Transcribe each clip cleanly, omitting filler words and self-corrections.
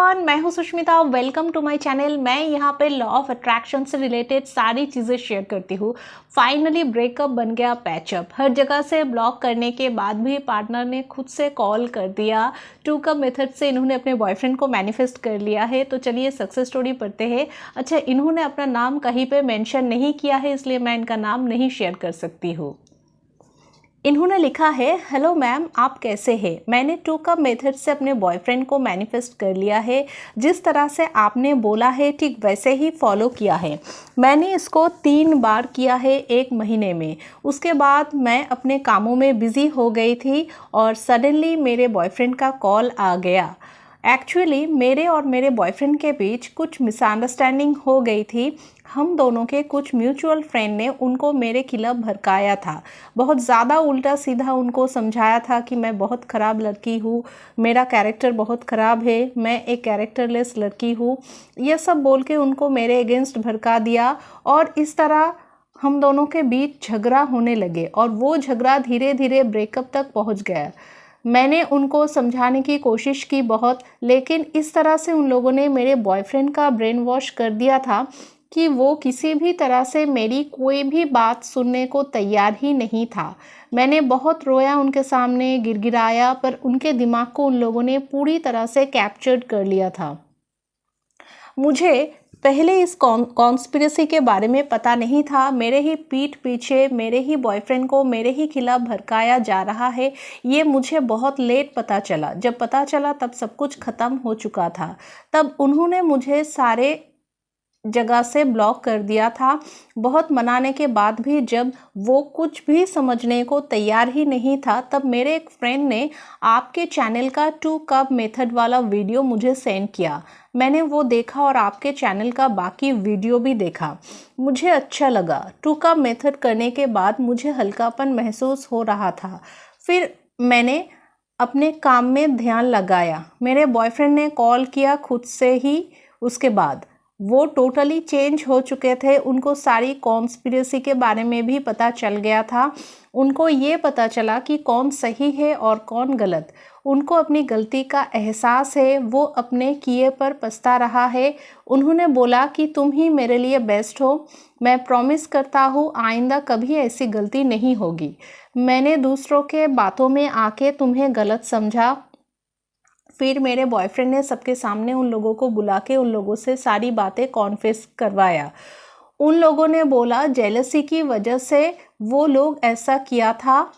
Everyone, मैं हूं Sushmita. Welcome to my channel. मैं यहां पे लॉ ऑफ अट्रैक्शन से रिलेटेड सारी चीज़ें शेयर करती हूं। फाइनली ब्रेकअप बन गया पैचअप। हर जगह से ब्लॉक करने के बाद भी पार्टनर ने खुद से कॉल कर दिया। 2 कप मेथड से इन्होंने अपने बॉयफ्रेंड को मैनिफेस्ट कर लिया है। तो चलिए सक्सेस स्टोरी पढ़ते हैं। अच्छा, इन्होंने अपना नाम कहीं पर मैंशन नहीं किया है, इसलिए मैं इनका नाम नहीं शेयर कर सकती हूँ। इन्होंने लिखा है, हेलो मैम, आप कैसे हैं? मैंने 2 कप मेथड से अपने बॉयफ्रेंड को मैनिफेस्ट कर लिया है। जिस तरह से आपने बोला है ठीक वैसे ही फॉलो किया है। मैंने इसको 3 बार किया है 1 महीने में। उसके बाद मैं अपने कामों में बिज़ी हो गई थी और सडनली मेरे बॉयफ्रेंड का कॉल आ गया। एक्चुअली मेरे और मेरे बॉयफ्रेंड के बीच कुछ मिसअंडरस्टैंडिंग हो गई थी। हम दोनों के कुछ म्यूचुअल फ्रेंड ने उनको मेरे खिलाफ भड़काया था। बहुत ज़्यादा उल्टा सीधा उनको समझाया था कि मैं बहुत ख़राब लड़की हूँ, मेरा कैरेक्टर बहुत ख़राब है, मैं एक कैरेक्टरलेस लड़की हूँ। यह सब बोल के उनको मेरे अगेंस्ट भड़का दिया और इस तरह हम दोनों के बीच झगड़ा होने लगे और वो झगड़ा धीरे धीरे ब्रेकअप तक पहुँच गया। मैंने उनको समझाने की कोशिश की बहुत, लेकिन इस तरह से उन लोगों ने मेरे बॉयफ्रेंड का ब्रेन वॉश कर दिया था कि वो किसी भी तरह से मेरी कोई भी बात सुनने को तैयार ही नहीं था। मैंने बहुत रोया उनके सामने, गिड़गिड़ाया, पर उनके दिमाग को उन लोगों ने पूरी तरह से कैप्चर्ड कर लिया था। मुझे पहले इस कॉन्स्पिरेसी के बारे में पता नहीं था। मेरे ही पीठ पीछे मेरे ही बॉयफ्रेंड को मेरे ही खिलाफ भड़काया जा रहा है, ये मुझे बहुत लेट पता चला। जब पता चला तब सब कुछ ख़त्म हो चुका था। तब उन्होंने मुझे सारे जगह से ब्लॉक कर दिया था। बहुत मनाने के बाद भी जब वो कुछ भी समझने को तैयार ही नहीं था, तब मेरे एक फ्रेंड ने आपके चैनल का 2 कप मेथड वाला वीडियो मुझे सेंड किया। मैंने वो देखा और आपके चैनल का बाकी वीडियो भी देखा। मुझे अच्छा लगा। 2 कप मेथड करने के बाद मुझे हल्कापन महसूस हो रहा था। फिर मैंने अपने काम में ध्यान लगाया। मेरे बॉयफ्रेंड ने कॉल किया खुद से ही। उसके बाद वो टोटली चेंज हो चुके थे। उनको सारी कॉन्स्पिरेसी के बारे में भी पता चल गया था। उनको ये पता चला कि कौन सही है और कौन गलत। उनको अपनी गलती का एहसास है। वो अपने किए पर पछता रहा है। उन्होंने बोला कि तुम ही मेरे लिए बेस्ट हो। मैं प्रॉमिस करता हूँ आइंदा कभी ऐसी गलती नहीं होगी। मैंने दूसरों के बातों में आके तुम्हें गलत समझा। फिर मेरे बॉयफ्रेंड ने सबके सामने उन लोगों को बुला के उन लोगों से सारी बातें कॉन्फेस करवाया। उन लोगों ने बोला जेलसी की वजह से वो लोग ऐसा किया था।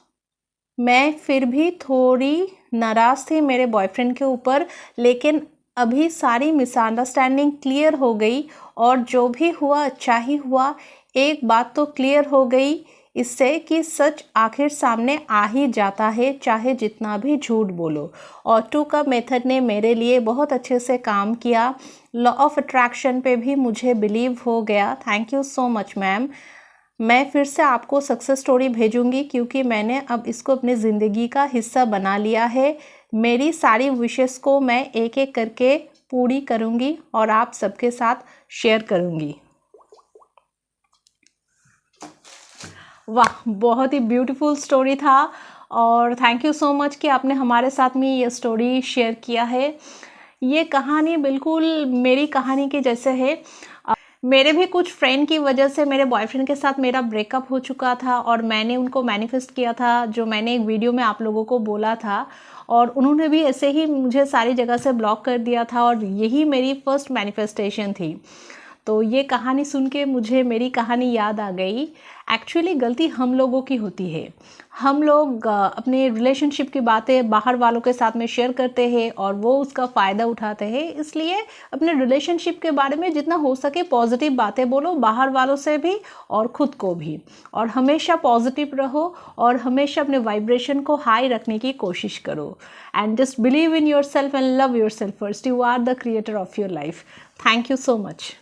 मैं फिर भी थोड़ी नाराज़ थी मेरे बॉयफ्रेंड के ऊपर, लेकिन अभी सारी मिसअंडरस्टैंडिंग क्लियर हो गई और जो भी हुआ अच्छा ही हुआ। एक बात तो क्लियर हो गई इससे कि सच आखिर सामने आ ही जाता है, चाहे जितना भी झूठ बोलो। और 2 कप मेथड ने मेरे लिए बहुत अच्छे से काम किया। लॉ ऑफ अट्रैक्शन पे भी मुझे बिलीव हो गया। Thank you so much ma'am. मैं फिर से आपको सक्सेस स्टोरी भेजूंगी क्योंकि मैंने अब इसको अपनी ज़िंदगी का हिस्सा बना लिया है। मेरी सारी विशेस को मैं एक एक करके पूरी करूंगी और आप सबके साथ शेयर करूंगी। वाह, बहुत ही ब्यूटीफुल स्टोरी था और थैंक यू सो मच कि आपने हमारे साथ में ये स्टोरी शेयर किया है। ये कहानी बिल्कुल मेरी कहानी के जैसे है। मेरे भी कुछ फ्रेंड की वजह से मेरे बॉयफ्रेंड के साथ मेरा ब्रेकअप हो चुका था और मैंने उनको मैनिफेस्ट किया था, जो मैंने एक वीडियो में आप लोगों को बोला था, और उन्होंने भी ऐसे ही मुझे सारी जगह से ब्लॉक कर दिया था और यही मेरी फर्स्ट मैनिफेस्टेशन थी। तो ये कहानी सुन के मुझे मेरी कहानी याद आ गई। एक्चुअली गलती हम लोगों की होती है। हम लोग अपने रिलेशनशिप की बातें बाहर वालों के साथ में शेयर करते हैं और वो उसका फ़ायदा उठाते हैं। इसलिए अपने रिलेशनशिप के बारे में जितना हो सके पॉजिटिव बातें बोलो, बाहर वालों से भी और ख़ुद को भी, और हमेशा पॉजिटिव रहो और हमेशा अपने वाइब्रेशन को हाई रखने की कोशिश करो। And just believe in yourself and love yourself first. You are the creator of your life. Thank you so much.